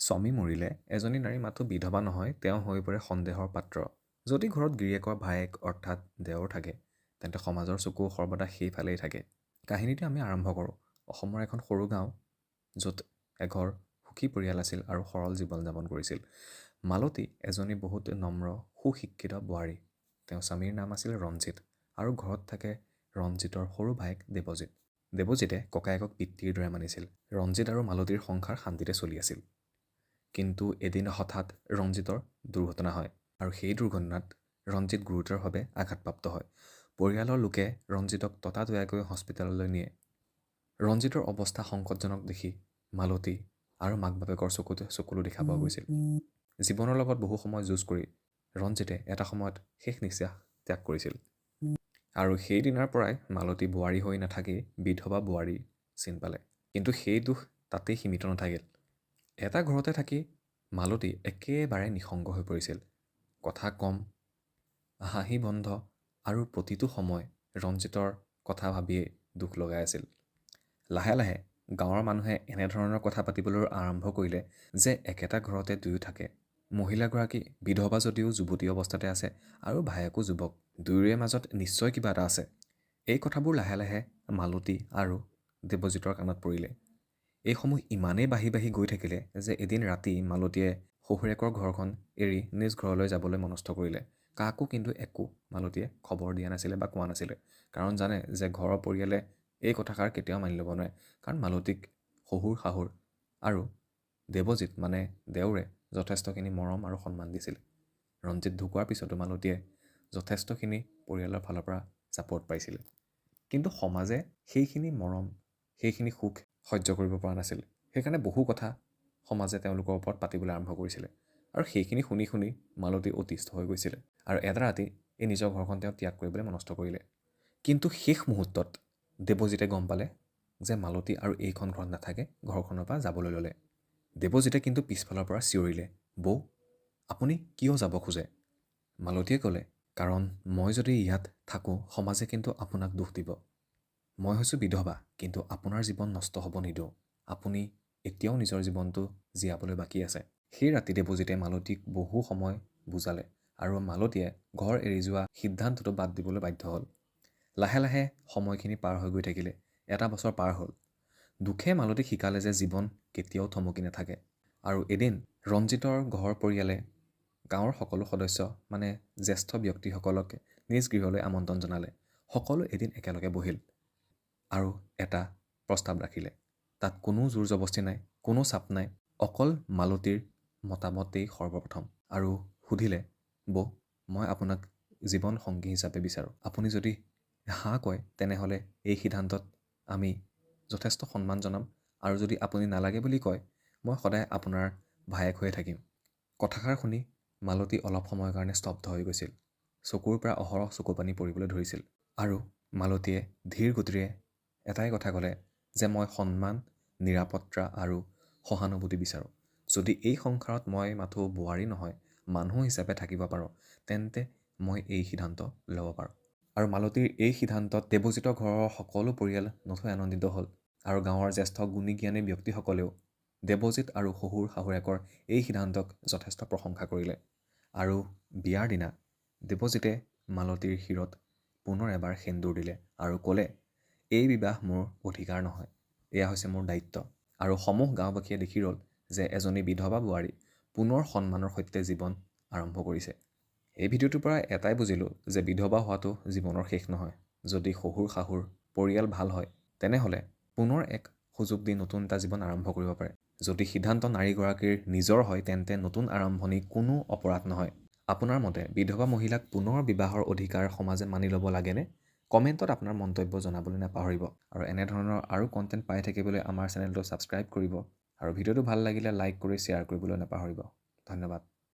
স্বামী মৰিলে এজনী নাৰী মাথো বিধৱা নহয়, তেওঁ হৈ পৰে সন্দেহৰ পাত্ৰ। যদি ঘৰত গিৰিয়েকৰ ভায়েক অৰ্থাৎ দেওৰ থাকে, তেন্তে সমাজৰ চকু সৰ্বদা সেইফালেই থাকে। কাহিনীটো আমি আৰম্ভ কৰোঁ অসমৰ এখন সৰু গাঁও, য'ত এঘৰ সুখী পৰিয়াল আছিল আৰু সৰল জীৱন যাপন কৰিছিল। মালতী এজনী বহুত নম্ৰ সুশিক্ষিত বোৱাৰী। তেওঁৰ স্বামীৰ নাম আছিল ৰঞ্জিত আৰু ঘৰত থাকে ৰঞ্জিতৰ সৰু ভায়েক দেৱজিত। দেৱজিতে ককায়েকক পিতৃৰ দৰে মানিছিল। ৰঞ্জিত আৰু মালতীৰ সংসাৰ শান্তিতে চলি আছিল। কিন্তু এদিন হঠাৎ ৰঞ্জিতৰ দুৰ্ঘটনা হয় আৰু সেই দুৰ্ঘটনাত ৰঞ্জিত গুৰুতৰভাৱে আঘাতপ্ৰাপ্ত হয়। পৰিয়ালৰ লোকে ৰঞ্জিতক ততাতৈয়াকৈ হস্পিটেললৈ নিয়ে। ৰঞ্জিতৰ অৱস্থা সংকটজনক দেখি মালতী আৰু মাক বাপেকৰ চকুলো দেখা পোৱা গৈছিল। জীৱনৰ লগত বহু সময় যুঁজ কৰি ৰঞ্জিতে এটা সময়ত শেষ নিশ্বাস ত্যাগ কৰিছিল। আৰু সেই দিনাৰ পৰাই মালতী বোৱাৰী হৈ নাথাকি বিধৱা বোৱাৰী চিন পালে। কিন্তু সেই দুখ তাতেই সীমিত নাথাকিল। এটা ঘৰতে থাকি মালতী একেবাৰে নিঃসংগ হৈ পৰিছিল। কথা কম, হাঁহি বন্ধ আৰু প্ৰতিটো সময় ৰঞ্জিতৰ কথা ভাবিয়েই দুখ লগাই আছিল। লাহে লাহে গাঁৱৰ মানুহে এনেধৰণৰ কথা পাতিবলৈ আৰম্ভ কৰিলে যে একেটা ঘৰতে দুয়ো থাকে। মহিলাগৰাকী বিধৱা যদিও যুৱতী অৱস্থাতে আছে আৰু ভায়েকো যুৱক, দুয়োৰে মাজত নিশ্চয় কিবা এটা আছে। এই কথাবোৰ লাহে লাহে মালতী আৰু দেৱজিতৰ কাণত পৰিলে। এইসমূহ ইমানেই বাঢ়ি বাঢ়ি গৈ থাকিলে যে এদিন ৰাতি মালতীয়ে শহুৰেকৰ ঘৰখন এৰি নিজ ঘৰলৈ যাবলৈ মনস্থ কৰিলে। কাকো কিন্তু একো মালতীয়ে খবৰ দিয়া নাছিলে বা কোৱা নাছিলে, কাৰণ জানে যে ঘৰৰ পৰিয়ালে এই কথাষাৰ কেতিয়াও মানি ল'ব নোৱাৰে। কাৰণ মালতীক শহুৰ শাহুৰ আৰু দেৱজিত মানে দেওৰে যথেষ্টখিনি মৰম আৰু সন্মান দিছিল। ৰঞ্জিত ঢুকোৱাৰ পিছতো মালতীয়ে যথেষ্টখিনি পৰিয়ালৰ ফালৰ পৰা ছাপৰ্ট পাইছিলে। কিন্তু সমাজে সেইখিনি মৰম, সেইখিনি সুখ সহ্য কৰিব পৰা নাছিল। সেইকাৰণে বহু কথা সমাজে তেওঁলোকৰ ওপৰত পাতিবলৈ আৰম্ভ কৰিছিলে আৰু সেইখিনি শুনি শুনি মালতী অতিষ্ঠ হৈ গৈছিলে আৰু এটা ৰাতি এই নিজৰ ঘৰখন তেওঁ ত্যাগ কৰিবলৈ মনস্থ কৰিলে। কিন্তু শেষ মুহূৰ্তত দেৱজিতে গম পালে যে মালতী আৰু এইখন ঘৰত নাথাকে, ঘৰখনৰ পৰা যাবলৈ ল'লে। দেৱজিতে কিন্তু পিছফালৰ পৰা চিঞৰিলে, বৌ, আপুনি কিয় যাব খোজে? মালতীয়ে ক'লে, কাৰণ মই যদি ইয়াত থাকোঁ সমাজে কিন্তু আপোনাক দুখ দিব। মই হৈছোঁ বিধৱা, কিন্তু আপোনাৰ জীৱন নষ্ট হ'ব নিদিওঁ। আপুনি এতিয়াও নিজৰ জীৱনটো জীয়াবলৈ বাকী আছে। সেই ৰাতি দেৱজিতে মালতীক বহু সময় বুজালে আৰু মালতীয়ে ঘৰ এৰি যোৱা সিদ্ধান্তটো বাদ দিবলৈ বাধ্য হ'ল। লাহে লাহে সময়খিনি পাৰ হৈ গৈ থাকিলে। এটা বছৰ পাৰ হ'ল। দুখে মালতীক শিকালে যে জীৱন কেতিয়াও থমকি নাথাকে। আৰু এদিন ৰঞ্জিতৰ ঘৰ পৰিয়ালে গাঁৱৰ সকলো সদস্য মানে জ্যেষ্ঠ ব্যক্তিসকলক নিজ গৃহলৈ আমন্ত্ৰণ জনালে। সকলো এদিন একেলগে বহিল আৰু এটা প্ৰস্তাৱ ৰাখিলে। তাত কোনো জোৰ জবস্তি নাই, কোনো চাপ নাই, অকল মালতীৰ মতামতেই সৰ্বপ্ৰথম। আৰু সুধিলে, বৌ, মই আপোনাক জীৱন সংগী হিচাপে বিচাৰোঁ। আপুনি যদি হাঁ কয় তেনেহ'লে এই সিদ্ধান্তত আমি যথেষ্ট সন্মান জনাম, আৰু যদি আপুনি নালাগে বুলি কয় মই সদায় আপোনাৰ ভায়েক হৈয়ে থাকিম। কথাষাৰ শুনি মালতী অলপ সময়ৰ কাৰণে স্তব্ধ হৈ গৈছিল। চকুৰ পৰা অহৰহ চকুপানী পৰিবলৈ ধৰিছিল আৰু মালতীয়ে ধীৰ গতিৰে এটাই কথা ক'লে যে মই সন্মান, নিৰাপত্তা আৰু সহানুভূতি বিচাৰোঁ। যদি এই সংসাৰত মই মাথো বোৱাৰী নহয় মানুহ হিচাপে থাকিব পাৰোঁ, তেন্তে মই এই সিদ্ধান্ত ল'ব পাৰোঁ। আৰু মালতীৰ এই সিদ্ধান্তত দেৱজিতৰ ঘৰৰ সকলো পৰিয়াল নথৈ আনন্দিত হ'ল আৰু গাঁৱৰ জ্যেষ্ঠ গুণী জ্ঞানী ব্যক্তিসকলেও দেৱজিত আৰু শহুৰ শাহুৰেকৰ এই সিদ্ধান্তক যথেষ্ট প্ৰশংসা কৰিলে। আৰু বিয়াৰ দিনা দেৱজিতে মালতীৰ শিৰত পুনৰ এবাৰ সেন্দুৰ দিলে আৰু ক'লে, এই বিবাহ মোৰ অধিকাৰ নহয়, এয়া হৈছে মোৰ দায়িত্ব। আৰু সমূহ গাঁওবাসীয়ে দেখি ৰ'ল যে এজনী বিধৱা বোৱাৰী পুনৰ সন্মানৰ সৈতে জীৱন আৰম্ভ কৰিছে। এই ভিডিঅ'টোৰ পৰা এটাই বুজিলোঁ যে বিধৱা হোৱাটো জীৱনৰ শেষ নহয়। যদি শহুৰ শাহুৰ পৰিয়াল ভাল হয় তেনেহ'লে পুনৰ এক সুযোগ দি নতুন এটা জীৱন আৰম্ভ কৰিব পাৰে। যদি সিদ্ধান্ত নাৰীগৰাকীৰ নিজৰ হয় তেন্তে নতুন আৰম্ভণি কোনো অপৰাধ নহয়। আপোনাৰ মতে বিধৱা মহিলাক পুনৰ বিবাহৰ অধিকাৰ সমাজে মানি ল'ব লাগেনে? কমেণ্টত আপোনাৰ মন্তব্য জনাবলৈ নাপাহৰিব। আৰু এনেধৰণৰ আৰু কণ্টেণ্ট পাই থাকিবলৈ আমাৰ চেনেলটো ছাবস্ক্ৰাইব কৰিব আৰু ভিডিঅ'টো ভাল লাগিলে লাইক কৰি শ্বেয়াৰ কৰিবলৈ নাপাহৰিব। ধন্যবাদ।